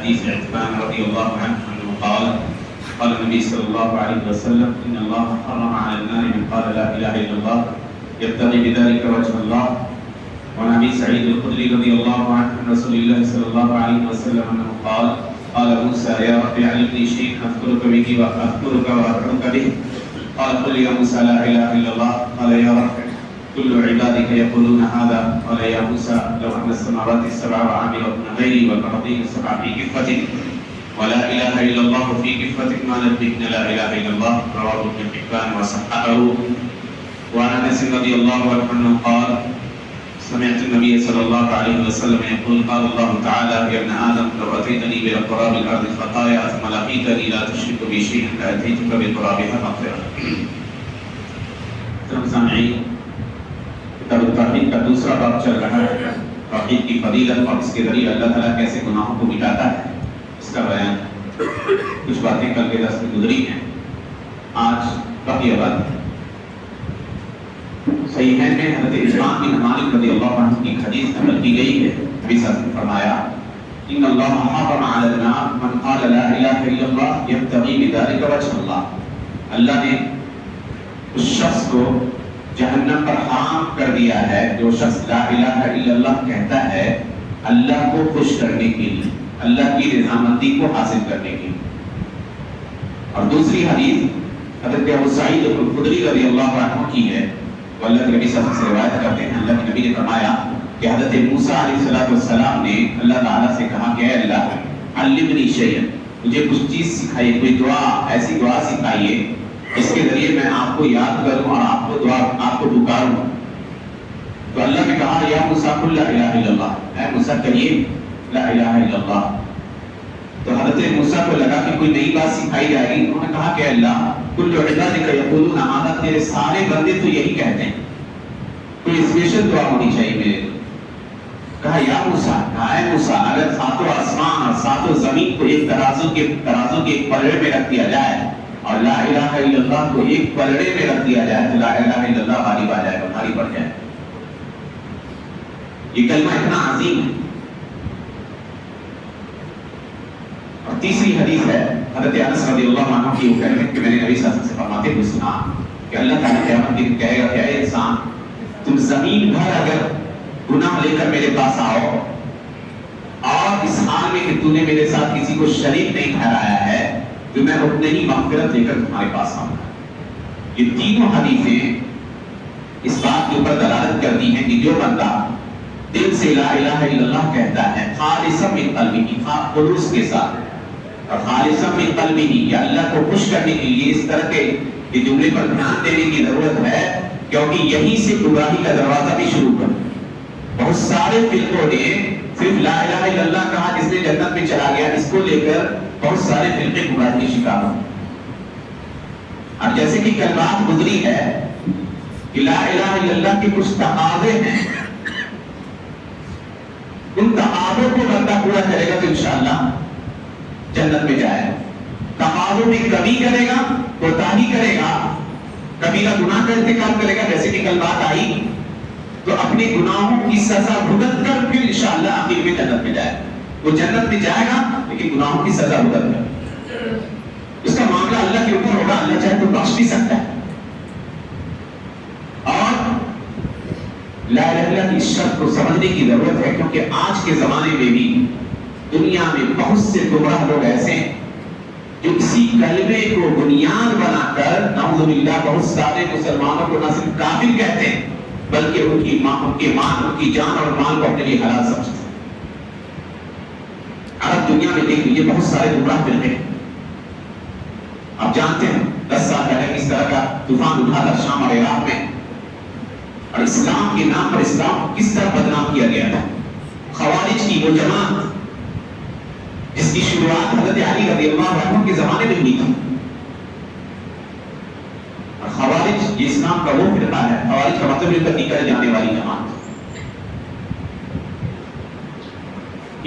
حديث عثمان رضي الله عنه أنه قال النبي صلى الله عليه وسلم إن الله حرم على النار من قال لا إله إلا الله يبتغي بذلك وجه الله. وعن أبي سعيد الخدري رضي الله عنه عن رسول الله صلى الله عليه وسلم أنه قال موسى يا رب علمني شيء أذكرك به وأذكرك به. قال قل يا موسى لا إله إلا الله. قال يا رب كل عبادك يقولون هذا. قال يا موسى لو أن السماوات السبع وعامرهن غيري والأرضين السبع في كفتك ولا إله إلا الله في كفتك ما نبهن لا إله إلا الله. رواه ابن حبان وصححه. وعن أنس رضي الله عنه قال سمعت النبي صلى الله عليه وسلم يقول قال الله تعالى يا ابن آدم لو أتيتني بقراب الأرض خطايا ثم لقيتني لا تشرك بي شيئا لأتيتك بقرابها مغفرة. کتاب التوحید کا دوسرا باب چل رہا ہے، توحید کی فضیلت اور اس کے ذریعے اللہ تعالیٰ کیسے گناہوں کو مٹاتا ہے اس کا بیان. کچھ باتیں کل کے درس میں گزری ہیں، آج بقیہ باتیں. صحیحین میں حضرت عثمان بن مالک رضی اللہ عنہ کی حدیث نقل کی گئی ہے. نبی صلی اللہ علیہ وسلم نے فرمایا ان اللہ حرم علی النار من قال لا الہ الا اللہ یبتغی بذلک وجہ اللہ. اللہ نے اس شخص کو جہنم پر حرام کر دیا ہے جو شخص لا الہ الا اللہ کہتا ہے اللہ کو خوش کرنے کے لیے، اللہ کی رضامندی کو حاصل کرنے کے لیے. اور دوسری حدیث حضرت ابو سعید الخدری رضی اللہ عنہ کی ہے، وہ اللہ کے نبی صلی اللہ علیہ وسلم سے روایت کرتے ہیں. اللہ کے نبی نے فرمایا کہ حضرت موسیٰ علیہ السلام نے اللہ تعالیٰ سے کہا کہ اے اللہ علمنی شیئا، مجھے کچھ چیز سکھائیے، کوئی دعا، ایسی دعا سکھائیے اس کے ذریعے میں آپ کو یاد کروں اور آپ کو پکاروں. تو اللہ نے کہا یا موسیٰ قل لا الہ الا اللہ، اے موسیٰ کہیے لا الہ الا اللہ. تو حضرت موسیٰ کو لگا کہ کوئی نئی بات سکھائی جائے گی. انہوں نے کہا کہ اللہ کل عبادک یقولون هذا، تیرے سارے بندے تو یہی کہتے ہیں، کوئی اسپیشل دعا ہونی چاہیے میرے لیے. کہا یا موسیٰ، اے موسیٰ اگر ساتوں آسمان اور ساتوں زمین کو ایک ترازو کے ایک پلڑے میں رکھ دیا جائے اور لا الہ الا اللہ کو ایک پلڑے میں رکھ دیا جائے تو لا الہ الا اللہ غالب آ جائے گا، بھاری پڑ جائے. یہ کلمہ اتنا عظیم ہے. اور تیسری حدیث ہے حضرت انس رضی اللہ عنہ کی، وہ کہتے ہیں کہ میں نے نبی صلی اللہ علیہ وسلم سے فرماتے ہوئے سنا کہ اللہ تعالیٰ قیامت دن کہے گا کہ اے انسان تم زمین بھر اگر گناہ لے کر میرے پاس آؤ اور اس حال میں کہ تو نے میرے ساتھ کسی کو شریک نہیں ٹھہرایا ہے تو میں اتنے ہی مغفرت لے کر تمہارے پاس آؤں. یہ تینوں حدیثیں اس بات کے اوپر دلالت کرتی ہیں کہ جو بندہ دل سے لا الہ الا اللہ کہتا ہے خالصا من قلبہ، خلوص کے ساتھ، اور خالصا من قلبہ یا اللہ کو خوش کرنے کے لیے اس طرح کے جملے پر دھیان دینے کی ضرورت ہے کیونکہ یہیں سے گمراہی کا دروازہ بھی شروع کر. بہت سارے فرقوں نے صرف لا الہ الا اللہ کہا جس نے جنت میں چلا گیا، اس کو لے کر بہت سارے فرقے گمراہی کے شکار ہوں. اور جیسے کہ کل بات گزری ہے کہ لا الہ الا اللہ کے کچھ تقاضے ہیں، ان تقاضوں کو بندہ پورا کرے گا تو انشاءاللہ جنت میں جائے. تقاضوں میں کمی کرے گا، کوتاہی کرے گا، کبیرہ گناہ کا ارتکاب کرے گا جیسے کہ کل بات آئی تو اپنے گناہوں کی سزا بھگت کر پھر انشاءاللہ آخر میں جنت میں جائے. وہ جنت میں جائے گا لیکن گناہوں کی سزا بھگت کر. اس کا معاملہ اللہ کے اوپر ہوگا، اللہ چاہے تو بخش بھی سکتا ہے. اور لا الہ الا اللہ کی شرط کو سمجھنے کی ضرورت ہے کیونکہ آج کے زمانے میں بھی دنیا میں بہت سے گمراہ لوگ ایسے ہیں جو اسی کلمے کو بنیاد بنا کر نعوذ باللہ بہت سارے مسلمانوں کو نہ صرف کافر کہتے ہیں بلکہ ان کی جان اور مال کو اپنے لیے حلال سمجھتے ہیں. عرب دنیا میں دیکھ لیجیے بہت سارے گمراہ فرقے ہیں. آپ جانتے ہیں 10 سال پہلے کس طرح کا طوفان اٹھا تھا شام اور عراق میں، اور اسلام کے نام پر اسلام کو کس طرح بدنام کیا گیا تھا. خوارج کی وہ جماعت جس کی شروعات حضرت علی رضی اللہ عنہ کے زمانے میں ہوئی تھی. اور خوارج یہ اسلام کا وہ فرقہ ہے، خوارج کا مطلب ان پر نکل جانے والی جماعت.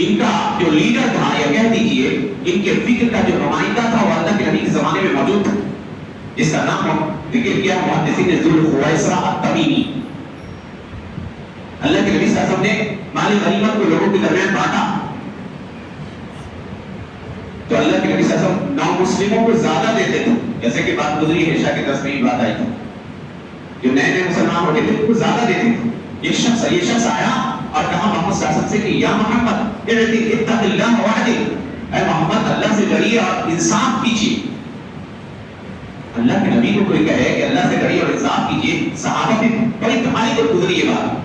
ان کا جو لیڈر تھا یا کہہ دیجئے ان کے فکر کا جو نمائندہ تھا وہ اللہ کے نبی کے زمانے میں موجود تھا جس کا نام ذکر کیا محدثین ذوالخویصرہ التمیمی. اللہ کے نبی صلی اللہ علیہ وسلم نے مال غنیمت کو لوگوں کے درمیان بانٹا تو اللہ کے نبی صلی اللہ علیہ وسلم نو مسلموں کو زیادہ دیتے تھے، جیسے کہ بات گزری ہے عشاء کے 10 میں بات آئی تھی، جو نئے نئے مسلمان ہوتے تھے ان کو زیادہ دیتے تھے. یہ شخص آیا اور کہا محمد صلی اللہ علیہ وسلم سے کہ یا محمد اتق اللہ وعدل، اے محمد اللہ سے ڈریے اور انصاف کیجیے. اللہ کے نبی کو کوئی کہے کہ اللہ سے ڈریے اور انصاف کیجیے، صحابہ کی بڑی کمائی کو گزری یہ بات.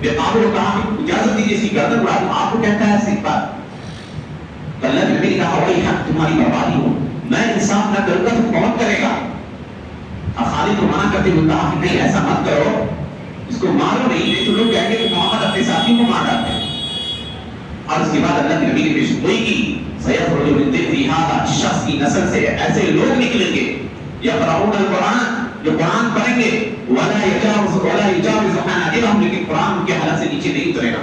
بے قابو ہو کہا کہ اجازت دیجیے اس کی گردن اڑا دوں. آپ کو کہتا ہے ایسی بات؟ اللہ کے نبی نے کہا وہی حق تمہاری بربادی ہو، میں انصاف نہ کروں گا تو کون کرے گا؟ خالد کو منع کرتے ہوئے کہا کہ نہیں ایسا مت کرو، اس کو مارو نہیں تو لوگ کہیں گے کہ محمد اپنے ساتھیوں کو مار ڈالتے ہیں. اور اس کے بعد اللہ کے نبی نے پیش گوئی کی سیخرج من ذکر ھذا، اس شخص کی نسل سے ایسے لوگ نکلیں گے یقرؤون القرآن، جو قرآن پڑھیں گے ولا یجاوز حناجرهم، لیکن قرآن ان کے حلق سے نیچے نہیں اترے گا.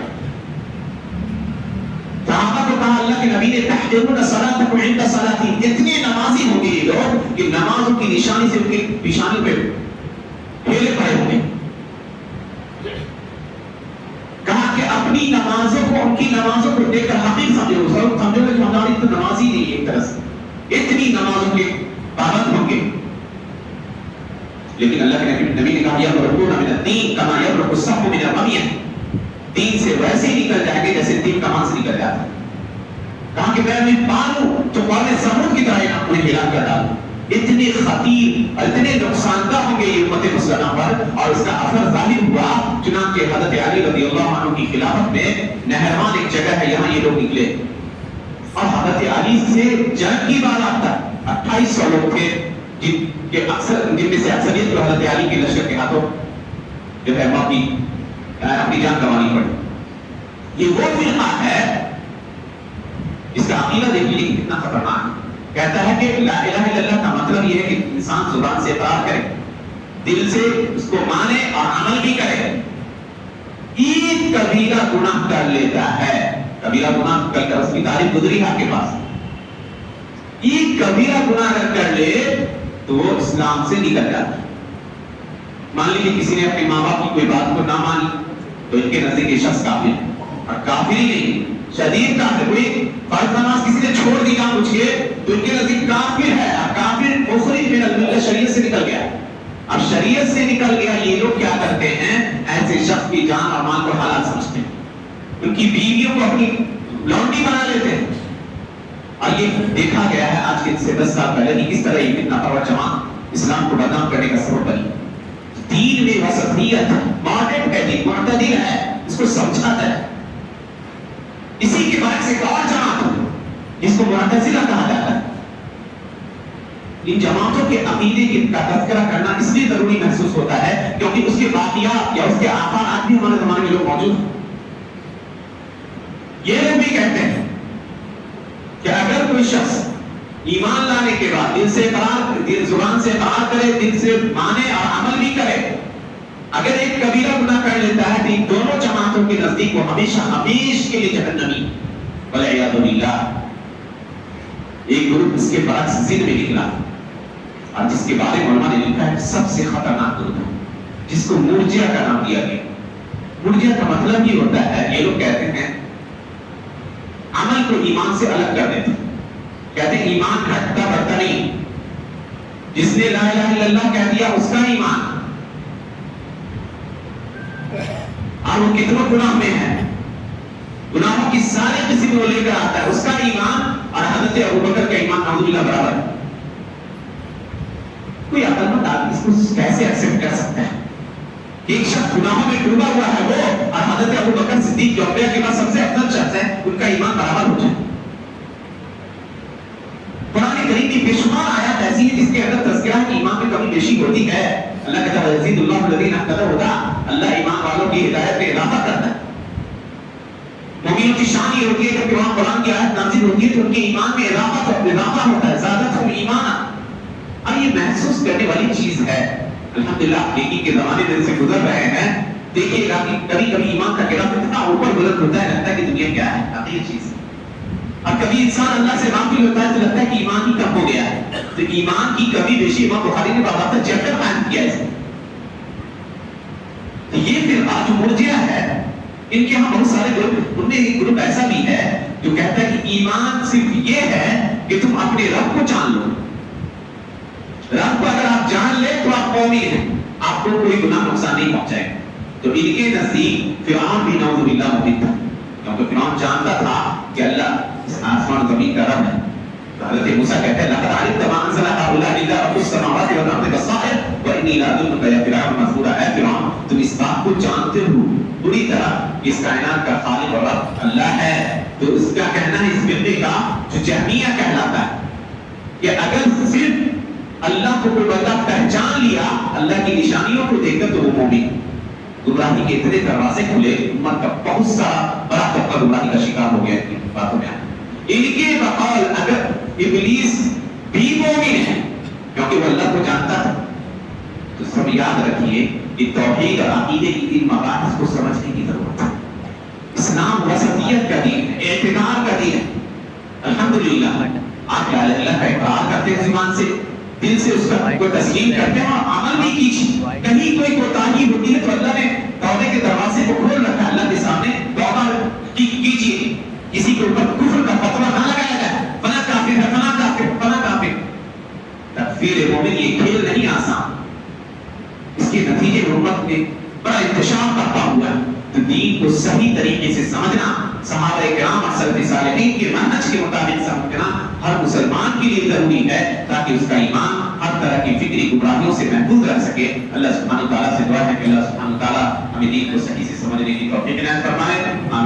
صحابہ کو کہا اللہ کے نبی نے تحجرون صلاتکم عند صلاتهم، اتنے نمازی ہوں گے یہ لوگ کہ نمازوں کی نشانی سے ان کی پیشانی پہ پھیلے پڑے ہوں گے. کہا کہ اپنی نمازوں کو، ان کی نمازوں کو دیکھ کر حقیق سمجھو گے کہ ہماری تو نمازی نہیں ہے ایک طرح سے، اتنی نمازوں کے پابند ہوں گے. لیکن اللہ کے نبی نے کہا یبرقون من الدین کما یبرق السهم من الرمیہ، دین سے ویسے ہی نکل جائیں گے جیسے تیر کمان سے نکل جاتا ہے. کہا کہ میں پالوں تو قوم سمود کی طرح انہیں ہلاک کر ڈالوں. اتنے خطیر، اتنے نقصان دہ ہوں گے یہ امت مسلمہ پر، اور اس کا اثر ظاہر ہوا. چنانچہ حضرت علی رضی اللہ عنہ کی خلافت میں نہروان ایک جگہ ہے، یہاں یہ لوگ نکلے اور حضرت علی سے جنگ کی بات آتا. 2800 لوگ تھے جن میں سے اکثریت کو حضرت علی کے لشکر کے ہاتھوں جو ہے اپنی جان گنوانی پڑی. یہ وہ فرقہ ہے اس کا عقیدہ دیکھیے کتنا خطرناک ہے. کہتا ہے کہ لا الہ الا اللہ کا مطلب یہ ہے کہ انسان زبان سے اقرار کرے، دل سے اس کو مانے اور عمل بھی کرے. ایک کبیرہ گناہ کر لیتا ہے، کبیرہ گناہ کر کر اس کی تعریف گزری ہے آپ کے پاس. ایک کبیرہ گناہ اگر کر لے تو وہ اسلام سے نکل جاتا ہے. مان لیجیے کسی نے اپنے ماں باپ کی کوئی بات کو نہ مانی تو ان کے نزدیک یہ شخص کافر ہے، اور کافر ہی نہیں شدید کافر. کوئی فرض نماز کسی نے چھوڑ دی جان بوجھ کے تو ان کے نزدیک کافر ہے، کافر مخرج من الملت، شریعت سے نکل گیا. اب شریعت سے نکل گیا، یہ لوگ کیا کرتے ہیں؟ ایسے شخص کی جان اور مال کو حلال سمجھتے ہیں، ان کی بیویوں کو اپنی لونڈی بنا لیتے ہیں. اور یہ دیکھا گیا ہے آج کے سے 10 سال پہلے کہ کس طرح یہ فتنہ پرور جماعت اسلام کو بدنام کرنے کا سبب بنی. دین میں وسطیت، ماڈرن ہے، دین معتدل ہے، اس کو سمجھاتا ہے. اسی کے بعد سے ایک اور جماعت جس کو معتزلہ کہا جاتا ہے. ان جماعتوں کے عقیدے کا تذکرہ کرنا اس لیے ضروری محسوس ہوتا ہے کیونکہ اس کے باقیات یا اس کے آثار آج بھی ہمارے زمانے میں لوگ موجود ہیں. یہ لوگ بھی کہتے ہیں کہ اگر کوئی شخص ایمان لانے کے بعد دل سے اقرار، زبان سے اقرار کرے، دل سے مانے اور عمل بھی کرے، اگر ایک کبیرہ گناہ کر لیتا ہے تو ان دونوں جماعتوں کے نزدیک وہ ہمیشہ ہمیشہ کے لیے جہنمی والعیاذ باللہ. ایک گروپ اس کے برعکس ضد میں نکلا اور جس کے بارے میں علماء نے لکھا ہے سب سے خطرناک گروپ ہے، جس کو مرجئہ کا نام دیا گیا. مرجئہ کا مطلب یہ ہوتا ہے، یہ لوگ کہتے ہیں عمل کو ایمان سے الگ کر دیتے ہیں. کہتے ہیں ایمان گھٹتا بڑھتا نہیں، جس نے لا الہ الا اللہ کہہ دیا اس کا ایمان، اور وہ کتنوں گناہ میں ہے، گناہوں کی سارے قسم وہ لے کر آتا ہے، اس کا ایمان اور حضرت ابوبکر کا ایمان نعوذ باللہ برابر ہے. کوئی عقل مند آدمی اس کو کیسے ایکسپٹ کر سکتا ہے؟ ایک شخص گناہوں میں ڈوبا ہوا ہے وہ اور حضرت ابوبکر صدیق جو انبیاء کے بعد سب سے افضل شخص ہے، ان کا ایمان برابر ہو جائے. قرآن کریم کی بے شمار آیات ایسی ہیں جس کے اندر تذکرہ ہے کہ ایمان میں کمی بیشی ہوتی ہے. اللہ کہتا ہے یزید اللہ الذین اہتدوا ہدی، اللہ ایمان والوں کی ہدایت میں اضافہ کرتا ہے. مومنوں کی شان یہ ہوتی ہے کہ وہاں قرآن کی آیت نازل ہوتی ہے تو ان کے ایمان میں اضافہ ہوتا ہے، زیادتہم ایمانا. اور یہ محسوس کرنے والی چیز ہے. الحمدللہ نیکی کے زمانے دن سے گزر رہے ہیں، دیکھیے گا کہ کبھی کبھی ایمان کا گراف اتنا اوپر بلند ہوتا ہے لگتا ہے کہ دنیا کیا ہے، باقی چیز. اور کبھی انسان اللہ سے غافل ہوتا ہے تو لگتا ہے کہ ایمان ہی کم ہو گیا ہے. تو ایمان کی کمی بیشی امام بخاری نے باقاعدہ چیپٹر قائم کیا ہے. تو یہ پھر آج مرجئہ ہے، ان کے ہاں بہت سارے گروپ، ان میں ایک گروپ ایسا بھی ہے جو کہتا ہے کہ ایمان صرف یہ ہے کہ تم اپنے رب کو جان لو. رب کو اگر آپ جان لیں تو آپ مومن ہیں, آپ کو کوئی گناہ نقصان نہیں پہنچائے گا. تو ان کے نزدیک فرعون بھی نعوذ باللہ مومن تھا, کیونکہ فرعون جانتا تھا کہ اللہ آسمان و زمین کا رب ہے. حضرت موسیٰ کہتے ہیں لقد علمت ما انزل هؤلاء الا رب السماوات والارض بصائر وانی لاظنک یا فرعون مذکورا. اے فرعون تم اس بات کو جانتے ہو پوری طرح اس کائنات کا خالق اور رب اللہ ہے. تو اس کا کہنا ہے اس فرقے کا جو جہمیہ کہلاتا ہے کہ اگر صرف اللہ کو کوئی بندہ پہچان لیا اللہ کی نشانیوں کو دیکھ کر تو وہ مومن. گمراہی کے اتنے دروازے کھلے, امت کا بہت سارا بڑا طبقہ گمراہی کا شکار ہو گیا ان باتوں میں. ان کے بقول اگر ابلیس بھی مومن ہے کیونکہ وہ اللہ کو جانتا تھا, تو سب یاد رکھیے کہ توحید اور عقیدے کی ان مباحث کو سمجھنے کی ضرورت ہے. اسلام وسطیت کا دین ہے, اعتدال کا دین ہے. الحمدللہ آپ اللہ کا اقرار کرتے ہیں زبان سے, دل سے اس کو تسلیم کرتے ہیں اور عمل بھی کیجیے. کہیں کوئی کوتاہی ہوتی ہے تو اللہ نے توبے کے دروازے کو کھول رکھا ہے اللہ کے سامنے, توبہ کیجیے. کسی کے اوپر کفر کا فتویٰ نہ لگایا جائے, فلاں کافر ہے, فلاں کافر, فلاں کافر. تکفیر مومن یہ کھیل نہیں آسان, اس کے نتیجے میں امت میں بڑا انتشار کرتا ہوا ہے. تو دین کو صحیح طریقے سے سمجھنا, صحابہ کرام اور سلف صالحین کے منہج کے مطابق سمجھنا ہر مسلمان کے لیے ضروری ہے تاکہ اس کا ایمان ہر طرح کی فکری گمراہیوں سے محفوظ رہ سکے. اللہ سبحانہ و تعالیٰ سے دعا ہے کہ اللہ سبحانہ و تعالیٰ ہمیں دین کو صحیح سے سمجھنے کی توفیق عنایت فرمائے. آمین.